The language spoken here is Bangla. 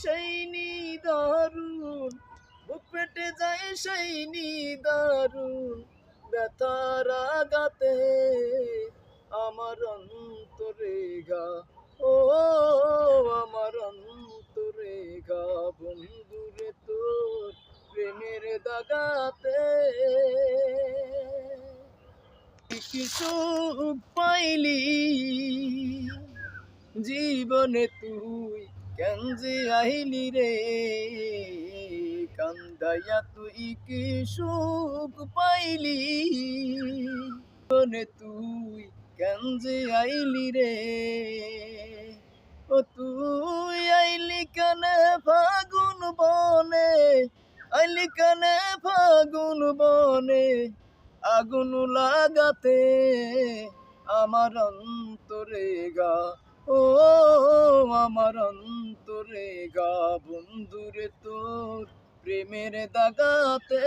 সেই নিদারুণ, বুক ফেটে যায় সেই নিদারুণ ব্যথার আঘাতে আমার অন্তরে গা, ও আমার অন্তরে গা, বন্ধুরে তোর প্রেমের দাগাতে কি সুখ পাইলি জীবনে তুই, কেন যে আইলি রে কান্দাইয়া, তুই কি সুখ পাইলি জীবনে তুই, কেন যে আইলি রে। ও তুই আইলি কানে ফাগুন বনে, আইলি কানে ফাগুন বনে আগুন লাগাতে আমার অন্তরে গা, ও আমার অন্তরে গা, বন্ধুরে তোর প্রেমের দাগাতে।